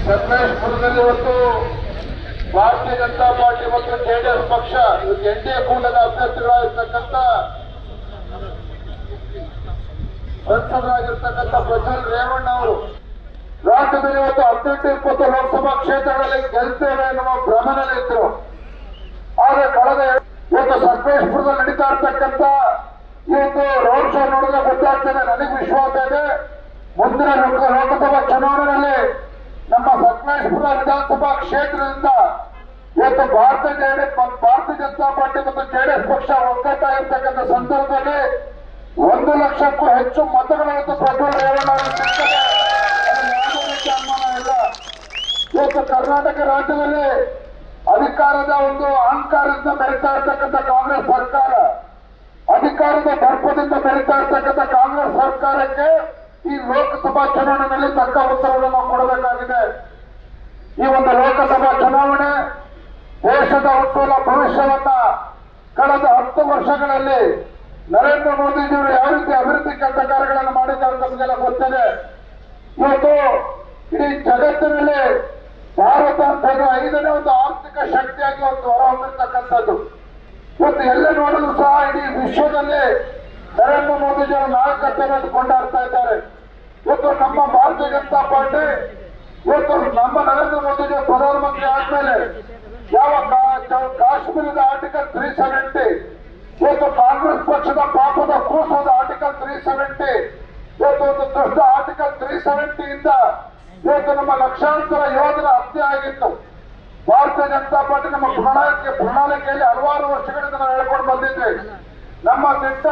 ಸಕಲೇಶಪುರದಲ್ಲಿ ಇವತ್ತು ಭಾರತೀಯ ಜನತಾ ಪಾರ್ಟಿ ಮತ್ತು ಜೆಡಿಎಸ್ ಪಕ್ಷ ಎನ್ಡಿಎ ಕೂಟದ ಅಭ್ಯರ್ಥಿಗಳಾಗಿರ್ತಕ್ಕಂಥ ಸಂಸದರಾಗಿರ್ತಕ್ಕಂಥ ಪ್ರಜ್ವಲ್ ರೇವಣ್ಣ ಅವರು ರಾಜ್ಯದಲ್ಲಿ ಇವತ್ತು 18-20 ಲೋಕಸಭಾ ಕ್ಷೇತ್ರಗಳಲ್ಲಿ ಗೆಲ್ತೇವೆ ಎನ್ನುವ ಭ್ರಮಣದಲ್ಲಿದ್ದರು. ಆದರೆ ಕಳೆದ ಇವತ್ತು ಸಕಲೇಶಪುರದಲ್ಲಿ ನಡೀತಾ ಇರ್ತಕ್ಕಂಥ ಇವತ್ತು ರೋಡ್ ಶೋ ನೋಡಿದ್ರೆ ಗೊತ್ತಾಗ್ತದೆ, ನನಗೆ ವಿಶ್ವಾಸ ಇದೆ ಮುಂದಿನ ಲೋಕಸಭಾ ಚುನಾವಣೆಯಲ್ಲಿ ನಮ್ಮ ಸಕಲೇಶಪುರ ವಿಧಾನಸಭಾ ಕ್ಷೇತ್ರದಿಂದ ಇವತ್ತು ಭಾರತೀಯ ಜನತಾ ಪಾರ್ಟಿ ಮತ್ತು ಜೆಡಿಎಸ್ ಪಕ್ಷ ಒಗ್ಗಟ್ಟಾಗಿರ್ತಕ್ಕಂಥ ಸಂದರ್ಭದಲ್ಲಿ 1 ಲಕ್ಷಕ್ಕೂ ಹೆಚ್ಚು ಮತಗಳು ಇವತ್ತು ಪ್ರಜ್ವಲ್ ರೇವಣ್ಣ ಸಿಗ್ತದೆ. ಯಾವುದೇ ರೀತಿ ಅನುಮಾನ ಇಲ್ಲ. ಇವತ್ತು ಕರ್ನಾಟಕ ರಾಜ್ಯದಲ್ಲಿ ಅಧಿಕಾರದ ಒಂದು ಅಹಂಕಾರದಿಂದ ಮೆರಿತಾ ಇರ್ತಕ್ಕಂಥ ಕಾಂಗ್ರೆಸ್ ಸರ್ಕಾರ, ಅಧಿಕಾರದ ದರ್ಪದಿಂದ ಮೆರಿತಾ ಇರ್ತಕ್ಕಂಥ ಕಾಂಗ್ರೆಸ್ ಸರ್ಕಾರಕ್ಕೆ ಈ ಲೋಕಸಭಾ ಚುನಾವಣೆಯಲ್ಲಿ ತಕ್ಕ ಉತ್ತರವನ್ನು ನಾವು ಕೊಡಬೇಕಾಗಿದೆ. ಈ ಒಂದು ಲೋಕಸಭಾ ಚುನಾವಣೆ ದೇಶದ ಉಜ್ವಲ ಭವಿಷ್ಯವನ್ನ ಕಳೆದ 10 ವರ್ಷಗಳಲ್ಲಿ ನರೇಂದ್ರ ಮೋದಿಜಿಯವರು ಯಾವ ರೀತಿ ಅಭಿವೃದ್ಧಿ ಕೆಲಸ ಕಾರ್ಯಗಳನ್ನು ಮಾಡಿದ್ದಾರೆ ನಮಗೆಲ್ಲ ಗೊತ್ತಿದೆ. ಇವತ್ತು ಇಡೀ ಜಗತ್ತಿನಲ್ಲಿ ಭಾರತ ಅಂತ 5ನೇ ಒಂದು ಆರ್ಥಿಕ ಶಕ್ತಿಯಾಗಿ ಒಂದು ಹೊರಹೊಮ್ಮಿರ್ತಕ್ಕಂಥದ್ದು. ಇವತ್ತು ಎಲ್ಲೇ ನೋಡಿದ್ರು ಸಹ ಇಡೀ ವಿಶ್ವದಲ್ಲಿ ನರೇಂದ್ರ ಮೋದಿಜಿಯವರ ನಾಯಕತ್ವವನ್ನು ಕೊಂಡಾಡ್ತಾ ಇದ್ದಾರೆ. ಇವತ್ತು ನಮ್ಮ ಭಾರತೀಯ ಜನತಾ ಪಾರ್ಟಿ ಇವತ್ತು ನಮ್ಮ ನರೇಂದ್ರ ಮೋದಿಜಿ ಪ್ರಧಾನಮಂತ್ರಿ ಆದ್ಮೇಲೆ ಯಾವ ಕಾಶ್ಮೀರದ ಆರ್ಟಿಕಲ್ 370, ಇವತ್ತು ಕಾಂಗ್ರೆಸ್ ಪಕ್ಷದ ಪಾಪದ ಕೂಸೋದ ಆರ್ಟಿಕಲ್ 370, ಇವತ್ತು ಒಂದು ದುಷ್ಟ ಆರ್ಟಿಕಲ್ 370 ಇಂದ ಇವತ್ತು ನಮ್ಮ ಲಕ್ಷಾಂತರ ಯೋಧರ ಹತ್ಯೆ ಆಗಿತ್ತು. ಭಾರತೀಯ ಜನತಾ ಪಾರ್ಟಿ ನಮ್ಮ ಪ್ರಣಾಳಿಕೆಯಲ್ಲಿ ಹಲವಾರು ವರ್ಷಗಳಿಂದ ನಾವು ಹೇಳ್ಕೊಂಡು ಬಂದಿದ್ವಿ. ನಮ್ಮ ದಿಟ್ಟ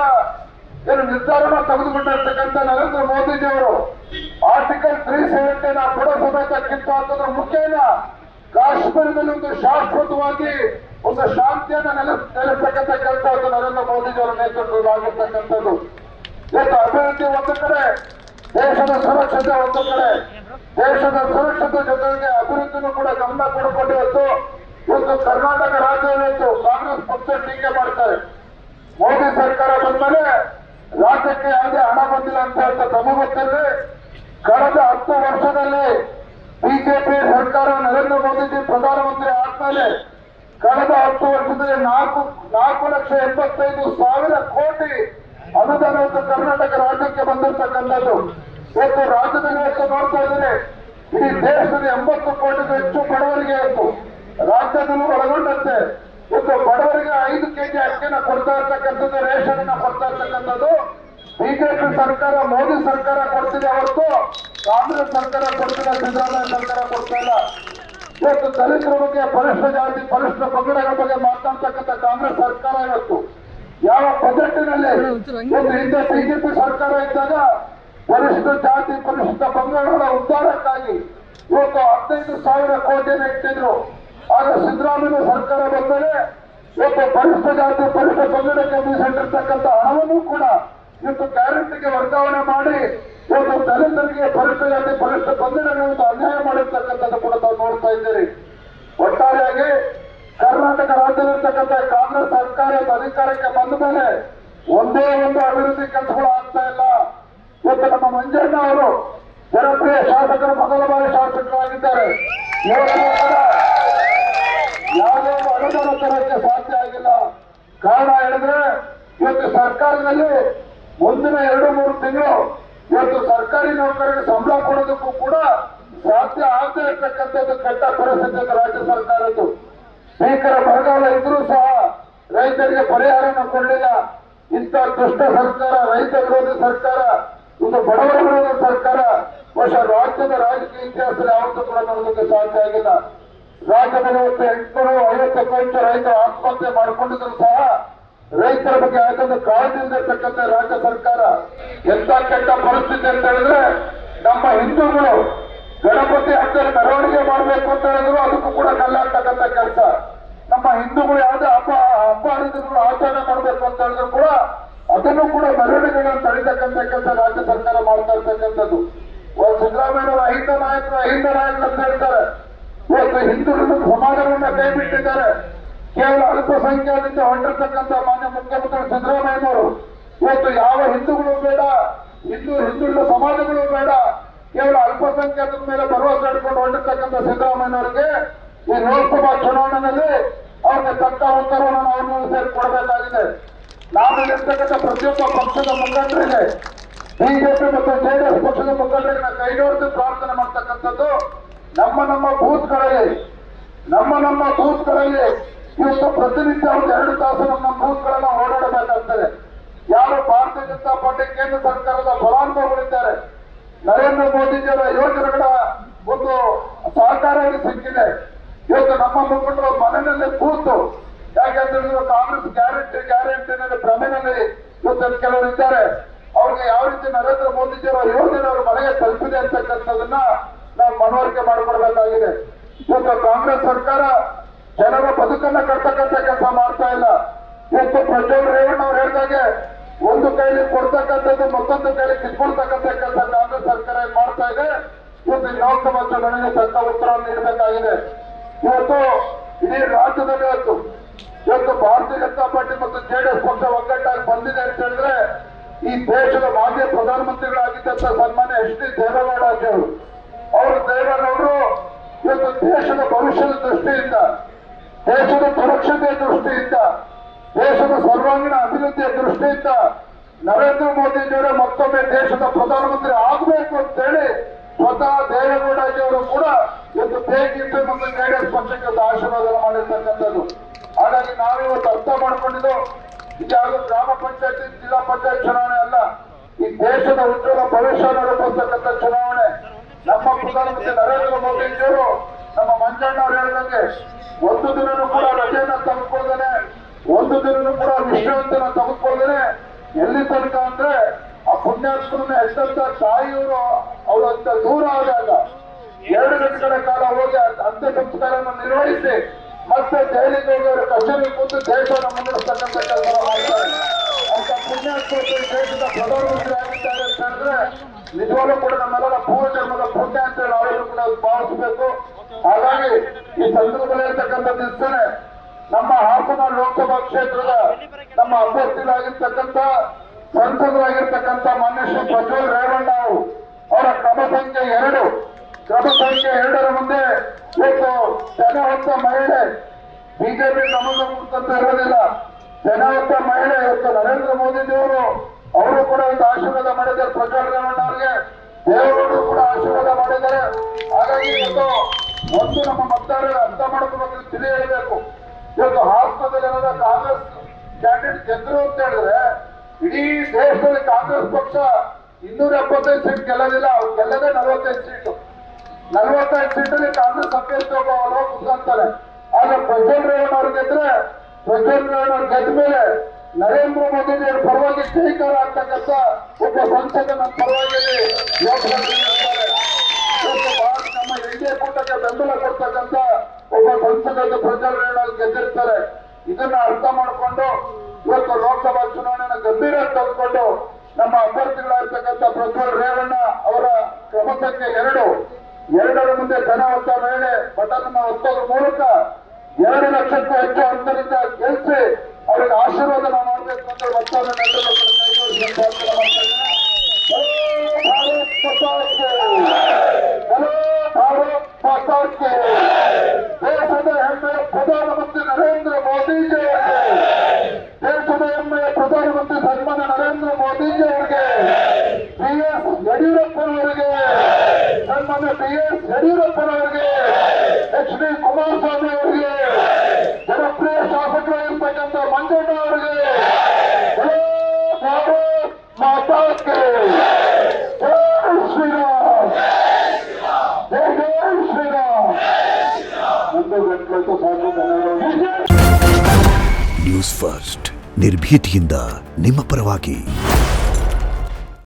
ಏನು ನಿರ್ಧಾರನ ತೆಗೆದುಕೊಂಡಿರ್ತಕ್ಕಂಥ ನರೇಂದ್ರ ಮೋದಿಜಿ ಅವರು ಆರ್ಟಿಕಲ್ 370 ಬುಡ ಸಮೇತಕ್ಕಿಂತ ಅಂತಂದ್ರೆ ಮುಖ್ಯನ ಕಾಶ್ಮೀರದಲ್ಲಿ ಒಂದು ಶಾಶ್ವತವಾಗಿ ಒಂದು ಶಾಂತಿಯನ್ನು ನೆಲೆಸ್ತಕ್ಕಂಥ ಕೆಲಸ ಅದು ನರೇಂದ್ರ ಮೋದಿಜಿ ಅವರ ನೇತೃತ್ವದಲ್ಲಿ ಆಗಿರ್ತಕ್ಕಂಥದ್ದು. ಇವತ್ತು ಅಭಿವೃದ್ಧಿ ಒಂದು ಕಡೆ, ದೇಶದ ಸುರಕ್ಷತೆ ಒಂದು ಕಡೆ, ದೇಶದ ಸುರಕ್ಷತೆ ಜೊತೆಗೆ ಅಭಿವೃದ್ಧಿನೂ ಕೂಡ ಗಮನ ಕೊಡ್ಕೊಂಡು ಇವತ್ತು ಕರ್ನಾಟಕ ರಾಜ್ಯದಲ್ಲಿ ಕಾಂಗ್ರೆಸ್ ಪಕ್ಷ ಟೀಕೆ ಮಾಡ್ತಾರೆ. ಮೋದಿ ಸರ್ಕಾರ ಬಂದ್ಮೇಲೆ ರಾಜ್ಯಕ್ಕೆ ಯಾವುದೇ ಹಣ ಬಂದಿಲ್ಲ ಅಂತ ಹೇಳ್ತಾ ತಮಗೆ ಗೊತ್ತಿದೆ. ಕಳೆದ 10 ವರ್ಷದಲ್ಲಿ ಬಿಜೆಪಿ ಸರ್ಕಾರ ನರೇಂದ್ರ ಮೋದಿಜಿ ಪ್ರಧಾನಮಂತ್ರಿ ಆದ್ಮೇಲೆ ಕಳೆದ 10 ವರ್ಷದಲ್ಲಿ 4,85,000 ಕೋಟಿ ಅನುದಾನ ಕರ್ನಾಟಕ ರಾಜ್ಯಕ್ಕೆ ಬಂದಿರತಕ್ಕಂಥದ್ದು. ಇವತ್ತು ರಾಜ್ಯದಲ್ಲಿ ಎಷ್ಟು ನೋಡ್ತಾ ಇದ್ದಾರೆ, ಇಡೀ ದೇಶದಲ್ಲಿ 80 ಕೋಟಿಗೂ ಹೆಚ್ಚು ಬಡವರಿಗೆ ಇತ್ತು. ರಾಜ್ಯದಲ್ಲೂ ಒಳಗೊಂಡಂತೆ ಇವತ್ತು ಬಡವರಿಗೆ 5 ಕೆಜಿ ಅಕ್ಕಿನ ಕೊಡ್ತಾ ಇರ್ತಕ್ಕಂಥದ್ದು, ರೇಷನ್ ಅನ್ನ ಕೊಡ್ತಾ ಇರ್ತಕ್ಕಂಥದ್ದು ಬಿಜೆಪಿ ಸರ್ಕಾರ, ಮೋದಿ ಸರ್ಕಾರ ಕೊಡ್ತಿದೆ ಹೊರತು ಕಾಂಗ್ರೆಸ್ ಸರ್ಕಾರ ಕೊಡ್ತಿಲ್ಲ, ಸಿದ್ದರಾಮಯ್ಯ ಸರ್ಕಾರ ಕೊಡ್ತಾ ಇಲ್ಲ. ಇವತ್ತು ದಲಿತರ ಬಗ್ಗೆ, ಪರಿಷ್ಠ ಜಾತಿ ಪರಿಷ್ಠ ಪಂಗಡಗಳ ಬಗ್ಗೆ ಮಾತನಾಡ್ತಕ್ಕಂಥ ಕಾಂಗ್ರೆಸ್ ಸರ್ಕಾರ ಇವತ್ತು ಯಾವ ಬಜೆಟ್ನಲ್ಲಿ ಹಿಂದೆ ಬಿಜೆಪಿ ಸರ್ಕಾರ ಇದ್ದಾಗ ಪರಿಷ್ಠ ಜಾತಿ ಪರಿಷ್ಠ ಪಂಗಡಗಳ ಉದ್ಧಾರಕ್ಕಾಗಿ ಇವತ್ತು 15,000 ಕೋಟಿಯನ್ನು ಇಟ್ಟಿದ್ರು. ಆಗ ಸಿದ್ದರಾಮಯ್ಯ ಸರ್ಕಾರ ಬಂದರೆ ಇವತ್ತು ಪರಿಷ್ಠ ಜಾತಿ ಪರಿಷ್ಠ ಪಂಗಡಕ್ಕೆ ಮೀಸಲಿಟ್ಟಿರ್ತಕ್ಕಂಥ ಹಣವನ್ನು ಕೂಡ ಇವತ್ತು ಗ್ಯಾರಂಟಿಗೆ ವರ್ಗಾವಣೆ ಮಾಡಿ ಇವತ್ತು ದಲಿತರಿಗೆ ಪರಿಷ್ಠ ಜಾತಿ ಪರಿಷ್ಠ ಪಂಗಡಗಳನ್ನು ಅನ್ಯಾಯ ಮಾಡಿರ್ತಕ್ಕಂಥದ್ದು ಕೂಡ ತಾವು ನೋಡ್ತಾ ಇದ್ದೀರಿ. ಒಟ್ಟಾರೆಯಾಗಿ ಕರ್ನಾಟಕ ರಾಜ್ಯದಲ್ಲಿರ್ತಕ್ಕಂಥ ಕಾಂಗ್ರೆಸ್ ಸರ್ಕಾರ ಅಧಿಕಾರಕ್ಕೆ ಬಂದ ಮೇಲೆ ಒಂದೇ ಒಂದು ಅಭಿವೃದ್ಧಿ ಕೆಲಸಗಳು ಆಗ್ತಾ ಇಲ್ಲ. ಇವತ್ತು ನಮ್ಮ ಮಂಜಣ್ಣ ಅವರು ಜನಪ್ರಿಯ ಶಾಸಕರು, ಮೊದಲ ಬಾರಿ ಶಾಸಕರಾಗಿದ್ದಾರೆ. ಯಾವುದೇ ಅನುದಾನ ತರಕ್ಕೆ ಸಾಧ್ಯ ಆಗಿಲ್ಲ. ಕಾರಣ ಹೇಳಿದ್ರೆ ಇವತ್ತು ಸರ್ಕಾರದಲ್ಲಿ ಮುಂದಿನ 2-3 ತಿಂಗಳು ಇವತ್ತು ಸರ್ಕಾರಿ ನೌಕರರಿಗೆ ಸಂಬಳ ಕೊಡೋದಕ್ಕೂ ಕೂಡ ಸಾಧ್ಯ ಆಗದೆ ಇರ್ತಕ್ಕಂಥದ್ದು ಕೆಟ್ಟ ಪರಿಸ್ಥಿತಿ ರಾಜ್ಯ ಸರ್ಕಾರದ್ದು. ಭೀಕರ ಬರಗಾಲ ಇದ್ರೂ ಸಹ ರೈತರಿಗೆ ಪರಿಹಾರವನ್ನು ಕೊಡಲಿಲ್ಲ. ಇಂಥ ದುಷ್ಟ ಸರ್ಕಾರ, ರೈತ ವಿರೋಧಿ ಸರ್ಕಾರ, ಇದು ಬಡವರ ವಿರೋಧಿ ಸರ್ಕಾರ ಬಹುಶಃ ರಾಜ್ಯದ ರಾಜಕೀಯ ಇತಿಹಾಸದಲ್ಲಿ ಯಾವತ್ತೂ ಕೂಡ ನೋಡೋದಕ್ಕೆ ಸಾಧ್ಯ ಆಗಿಲ್ಲ. ರಾಜ್ಯದಲ್ಲಿ 850ಕ್ಕೂ ಹೆಚ್ಚು ರೈತರು ಆತ್ಮಹತ್ಯೆ ಮಾಡಿಕೊಂಡಿದ್ರು ಸಹ ರೈತರ ಬಗ್ಗೆ ಯಾಕಂದ್ರೆ ಕಾಳಜಿ ಇರತಕ್ಕಂಥ ರಾಜ್ಯ ಸರ್ಕಾರ ಎಂತ ಕೆಟ್ಟ ಪರಿಸ್ಥಿತಿ ಅಂತ ಹೇಳಿದ್ರೆ, ನಮ್ಮ ಹಿಂದೂಗಳು ಗಣಪತಿ ಹಬ್ಬದಲ್ಲಿ ಮೆರವಣಿಗೆ ಮಾಡಬೇಕು ಅಂತ ಹೇಳಿದ್ರು ಅದಕ್ಕೂ ಕೂಡ ಕಲ್ಲಾಗ್ತಕ್ಕಂಥ ಕೆಲಸ. ನಮ್ಮ ಹಿಂದೂಗಳು ಯಾವುದೇ ಹಬ್ಬ ಹರಿದಿದ್ರು ಆಚರಣೆ ಮಾಡಬೇಕು ಅಂತ ಹೇಳಿದ್ರು ಕೂಡ ಅದನ್ನು ಕೂಡ ಮೆರವಣಿಗೆಗಳನ್ನು ತಡಿತಕ್ಕಂಥ ಕೆಲಸ ರಾಜ್ಯ ಸರ್ಕಾರ ಮಾಡ್ತಾ ಇರ್ತಕ್ಕಂಥದ್ದು. ಸಿದ್ದರಾಮಯ್ಯನವರು ಅಹಿಂದ ನಾಯಕರು ಅಂತ ಹೇಳ್ತಾರೆ. ಇವತ್ತು ಹಿಂದೂ ಸಮಾಜವನ್ನ ಕೈ ಬಿಟ್ಟಿದ್ದಾರೆ. ಕೇವಲ ಅಲ್ಪಸಂಖ್ಯಾತದಿಂದ ಹೊಂದಿರತಕ್ಕಂಥ ಮಾನ್ಯ ಮುಖ್ಯಮಂತ್ರಿ ಸಿದ್ದರಾಮಯ್ಯನವರು ಇವತ್ತು ಯಾವ ಹಿಂದೂಗಳು ಬೇಡ, ಹಿಂದುಳಿದ ಸಮಾಜಗಳು ಬೇಡ, ಕೇವಲ ಅಲ್ಪಸಂಖ್ಯಾತರ ಮೇಲೆ ಭರವಸೆ ಇಟ್ಕೊಂಡು ಹೊಂದಿರತಕ್ಕಂಥ ಲೋಕಸಭಾ ಚುನಾವಣೆಯಲ್ಲಿ ಅವ್ರಿಗೆ ತಕ್ಕ ಉತ್ತರವನ್ನು ನಾವು ಸೇರಿ ಕೊಡಬೇಕಾಗಿದೆ. ನಾವಿಲ್ಲಿರ್ತಕ್ಕಂಥ ಪ್ರತಿಯೊಬ್ಬ ಪಕ್ಷದ ಮುಖಂಡರಿಗೆ, ಬಿಜೆಪಿ ಮತ್ತು ಜೆಡಿಎಸ್ ಪಕ್ಷದ ಮುಖಂಡರಿಗೆ ಕೈ ಜೋಡಿಸಿ ಪ್ರಾರ್ಥನೆ ಮಾಡ್ತಕ್ಕಂಥದ್ದು, ನಮ್ಮ ಬೂತ್ಗಳಲ್ಲಿ ಇವತ್ತು ಪ್ರತಿನಿತ್ಯ ಒಂದು 2 ತಾಸು ನಮ್ಮ ಬೂತ್ಗಳನ್ನ ಓಡಾಡಬೇಕಾಗ್ತದೆ. ಯಾರು ಭಾರತೀಯ ಜನತಾ ಪಾರ್ಟಿ ಕೇಂದ್ರ ಸರ್ಕಾರದ ಫಲಾನುಭವಿಗಳಿದ್ದಾರೆ, ನರೇಂದ್ರ ಮೋದಿಜಿಯವರ ಯೋಜನೆಗಳ ಒಂದು ಸಹಕಾರ ಸಿಕ್ಕಿದೆ. ಇವತ್ತು ನಮ್ಮ ಮುಖಂಡರು ಮನೆಯಲ್ಲಿ ಕೂತು, ಯಾಕೆಂದ್ರೆ ಕಾಂಗ್ರೆಸ್ ಗ್ಯಾರಂಟಿ ಭ್ರಮೆನಲ್ಲಿ ಇವತ್ತು ಕೆಲವರು ಇದ್ದಾರೆ. ಅವ್ರಿಗೆ ಯಾವ ರೀತಿ ನರೇಂದ್ರ ಮೋದಿಜಿಯವರ ಯೋಜನೆ ಅವ್ರ ಮನೆಗೆ ತಲುಪಿದೆ ಅಂತಕ್ಕಂಥದನ್ನ ನಾವು ಮನವರಿಕೆ ಮಾಡಿಕೊಡ್ಬೇಕಾಗಿದೆ. ಇವತ್ತು ಕಾಂಗ್ರೆಸ್ ಸರ್ಕಾರ ಜನರ ಬದುಕನ್ನ ಕಟ್ತಕ್ಕಂಥ ಕೆಲಸ ಮಾಡ್ತಾ ಇಲ್ಲ. ಇವತ್ತು ಪ್ರಜ್ವಲ್ ರೇವಣ್ಣ ಅವ್ರು ಹೇಳಿದಾಗೆ ಒಂದು ಕೈಲಿ ಕೊಡ್ತಕ್ಕಂಥದ್ದು ಮತ್ತೊಂದು ಕೈಲಿ ಕಿತ್ಕೊಳ್ತಕ್ಕಂಥ ಕೆಲಸ ಕಾಂಗ್ರೆಸ್ ಸರ್ಕಾರ ಮಾಡ್ತಾ ಇದೆ. ಇವತ್ತು ಲೋಕಸಭಾ ಚುನಾವಣೆಗೆ ತಕ್ಕ ಉತ್ತರವನ್ನು ನೀಡಬೇಕಾಗಿದೆ. ಇವತ್ತು ಇಡೀ ರಾಜ್ಯದಲ್ಲಿ ಇವತ್ತು ಭಾರತೀಯ ಜನತಾ ಪಾರ್ಟಿ ಮತ್ತು ಜೆಡಿಎಸ್ ಪಕ್ಷ ಒಗ್ಗಟ್ಟಾಗಿ ಬಂದಿದೆ ಅಂತ ಹೇಳಿದ್ರೆ, ಈ ದೇಶದ ಮಾಜಿ ಪ್ರಧಾನಮಂತ್ರಿಗಳಾಗಿದ್ದಂತ ಸನ್ಮಾನ್ಯ HD ದೇವೇಗೌಡರು ದೇವೇಗೌಡರು ಇವತ್ತು ದೇಶದ ಭವಿಷ್ಯದ ದೃಷ್ಟಿಯಿಂದ, ದೇಶದ ಸುರಕ್ಷತೆಯ ದೃಷ್ಟಿಯಿಂದ, ದೇಶದ ಸರ್ವಾಂಗೀಣ ಅಭಿವೃದ್ಧಿಯ ದೃಷ್ಟಿಯಿಂದ ನರೇಂದ್ರ ಮೋದಿಜಿಯವರ ಮತ್ತೊಮ್ಮೆ ದೇಶದ ಪ್ರಧಾನಮಂತ್ರಿ ಆಗಬೇಕು ಅಂತ ಹೇಳಿ ಸ್ವತಃ ದೇವೇಗೌಡಜಿಯವರು ಕೂಡ ಇವತ್ತು ಬೇಕಿತ್ತು ಮತ್ತು ಜೆಡಿಎಸ್ ಪಕ್ಷಕ್ಕೆ ಆಶೀರ್ವಾದ ಮಾಡಿರ್ತಕ್ಕಂಥದ್ದು. ಹಾಗಾಗಿ ನಾವಿವತ್ತು ಅರ್ಥ ಮಾಡ್ಕೊಂಡಿದ್ದು, ಇದ್ಯಾವುದು ಗ್ರಾಮ ಪಂಚಾಯತಿ ಜಿಲ್ಲಾ ಪಂಚಾಯತ್ ಚುನಾವಣೆ ಅಲ್ಲ, ಈ ದೇಶದ ಉಜ್ವಲ ಭವಿಷ್ಯವನ್ನು ರೂಪಿಸ್ತಕ್ಕಂಥ ಚುನಾವಣೆ. ನಮ್ಮ ಪ್ರಧಾನಮಂತ್ರಿ ನರೇಂದ್ರ ಮೋದಿಜಿಯವರು ನಮ್ಮ ಮಂಜಣ್ಣ ಅವರು ಹೇಳಿದಂಗೆ ಒಂದು ದಿನನೂ ಕೂಡ ರಜೆಯನ್ನ ತೆಗೆದುಕೊಳ್ದೇನೆ, ಒಂದು ದಿನನೂ ಕೂಡ ವಿಶ್ರಾಂತಿಯನ್ನ ತೆಗೆದುಕೊಳ್ದೇನೆ, ಎಲ್ಲಿ ತನಕ ಅಂದ್ರೆ ಆ ಪುಣ್ಯಾತ್ಮರನ್ನ ಹೆಸಂತ ತಾಯಿಯವರು ಅವರಂತ ದೂರ ಆದಾಗ 2 ಗಂಟೆಗಳ ಕಾಲ ಹೋಗಿ ಅಂತ್ಯ ಸಂಸ್ಕಾರವನ್ನು ನಿರ್ವಹಿಸಿ ಮತ್ತೆ ಜೈಲಿಗೆ ಹೋಗಿ ಅವರ ಕಚೇರಿ ಕೂತು ದೇಶವನ್ನು ಮುನ್ನಡೆಸ್ತಕ್ಕಂಥ ಕೆಲಸ ಮಾಡ್ತಾರೆ. ಅಂತ ಪುಣ್ಯಾತ್ಮರು ದೇಶದ ಪ್ರಧಾನಮಂತ್ರಿ ಆಗಿದ್ದಾರೆ ಅಂತ ಹೇಳಿದ್ರೆ ನಿಜವಾಗ್ಲೂ ಕೂಡ ನಮ್ಮೆಲ್ಲರ ಪೂರ್ವಜನ್ಮದ ಪುಣ್ಯ ಅಂತ ಹೇಳಿ ನಾವೆಲ್ಲರೂ ಕೂಡ ಭಾವಿಸಬೇಕು. ಹಾಗಾಗಿ ಈ ಸಂದರ್ಭದಲ್ಲಿ ಇರ್ತಕ್ಕಂಥದ್ದು ಇಷ್ಟೇ, ನಮ್ಮ ಹಾಸನ ಲೋಕಸಭಾ ಕ್ಷೇತ್ರದ ನಮ್ಮ ಅಭ್ಯರ್ಥಿಗಳಾಗಿರ್ತಕ್ಕಂಥ ಸಂಸದರಾಗಿರ್ತಕ್ಕಂಥ ಮಾನ್ಯ ಶ್ರೀ ಪ್ರಜ್ವಲ್ ರೇವಣ್ಣ ಅವರ ಕ್ರಮ ಸಂಖ್ಯೆ 2ರ ಮುಂದೆ ಇವತ್ತು ಜನವಂತ ಮಹಿಳೆ, ಬಿಜೆಪಿ ಕ್ರಮದ ಕುರಿತಂತ ಇರೋದಿಲ್ಲ, ಜನವಂತ ಮಹಿಳೆ ಇವತ್ತು ನರೇಂದ್ರ ಮೋದಿಜಿಯವರು ಅವರು ಕೂಡ ಒಂದು ಆಶೀರ್ವಾದ ಮಾಡಿದ್ದಾರೆ. ಪ್ರಜ್ವಲ್ ರೇವಣ್ಣ ಅವರಿಗೆ ದೇವೇಗೌಡರು ಕೂಡ ಆಶೀರ್ವಾದ ಮಾಡಿದ್ದಾರೆ. ಹಾಗಾಗಿ ಇವತ್ತು ಒಂದು ನಮ್ಮ ಮತದಾರರು ಅರ್ಥ ಮಾಡ್ಕೋಬೇಕು, ತಿಳಿ ಹೇಳಬೇಕು. ಇವತ್ತು ಹಾಸನದಲ್ಲಿ ಏನಾದ್ರು ಕಾಂಗ್ರೆಸ್ ಕ್ಯಾಂಡಿಡೇಟ್ ಗೆದ್ರು ಅಂತ ಹೇಳಿದ್ರೆ ಇಡೀ ದೇಶದಲ್ಲಿ ಕಾಂಗ್ರೆಸ್ ಪಕ್ಷ 275 ಸೀಟ್ ಗೆಲ್ಲೋದಿಲ್ಲ, ಅವ್ರು ಗೆಲ್ಲದೆ 45 ಸೀಟು. 45 ಸೀಟಲ್ಲಿ ಕಾಂಗ್ರೆಸ್ ಅಭ್ಯರ್ಥಿ ಒಬ್ಬ ಕುತ್ಕೊಂತಾರೆ. ಆದ್ರೆ ಪ್ರಜ್ವಲ್ ರೇವಣ್ಣ ಅವ್ರು ಗೆದ್ರೆ, ಪ್ರಜ್ವಲ್ ರೇವಣ್ಣ ಅವ್ರು ಗೆದ್ದ ಮೇಲೆ ನರೇಂದ್ರ ಮೋದಿಜಿ ಅವರ ಪರವಾಗಿ ಜೈಕಾರ ಆಗ್ತಕ್ಕಂಥ ಒಬ್ಬ ಸಂಸದ ನಮ್ಮ ಪರವಾಗಿ ನಮ್ಮ ಇಂಡಿಯಾ ಕೂಟಕ್ಕೆ ಬೆಂಬಲ ಕೊಡ್ತಕ್ಕಂಥ ಒಬ್ಬ ಸಂಸದ ಪ್ರಜ್ವಲ್ ರೇವಣ್ಣ ಗೆದ್ದಿರ್ತಾರೆ. ಇದನ್ನ ಅರ್ಥ ಮಾಡಿಕೊಂಡು ಇವತ್ತು ಲೋಕಸಭಾ ಚುನಾವಣೆಯನ್ನು ಗಂಭೀರ ತೆಗೆದುಕೊಂಡು ನಮ್ಮ ಅಭ್ಯರ್ಥಿಗಳಾಗಿರ್ತಕ್ಕಂಥ ಪ್ರಜ್ವಲ್ ರೇವಣ್ಣ ಅವರ ಕ್ರಮ ಸಂಖ್ಯೆ 2ರ ಮುಂದೆ ಧನವಂತ ಮಹಿಳೆ ಬಟನ್ ಅನ್ನು ಒತ್ತೋದ್ರ ಮೂಲಕ 2 ಲಕ್ಷಕ್ಕೂ ಹೆಚ್ಚು ಅಂತರಿಂದ ಗೆಲ್ಲಿಸಿ ಅವರಿಗೆ ಆಶೀರ್ವಾದ ಮಾಡಬೇಕು ಅಂತ ಒತ್ತನ್ನು ದೇಶದ ಹೆಮ್ಮೆಯ ಪ್ರಧಾನಮಂತ್ರಿ ನರೇಂದ್ರ ಮೋದಿಜಿ ಅವರಿಗೆ, ದೇಶದ ಹೆಮ್ಮೆಯ ಪ್ರಧಾನಮಂತ್ರಿ ಸನ್ಮಾನ್ಯ ನರೇಂದ್ರ ಮೋದಿಜಿ ಅವರಿಗೆ, BS ಯಡಿಯೂರಪ್ಪನವರಿಗೆ, ಸನ್ಮಾನ್ಯ BS ಯಡಿಯೂರಪ್ಪನವರಿಗೆ, HD ಕುಮಾರಸ್ವಾಮಿ ಅವರಿಗೆ, ಜನಪ್ರಿಯ ಶಾಸಕರಾಗಿರ್ತಕ್ಕಂಥ ಮಂಜಣ್ಣ ಅವರಿಗೆ, ಭಾರತ್ ಮಾತಾ ಕಿ ಜೈ ಶ್ರೀರಾಮ್, ಜೈ ಜೈ ಶ್ರೀರಾಮ್. ನ್ಯೂಸ್ ಫಸ್ಟ್ ನಿರ್ಭೀತಿಯಿಂದ ನಿಮ್ಮ ಪರವಾಗಿ.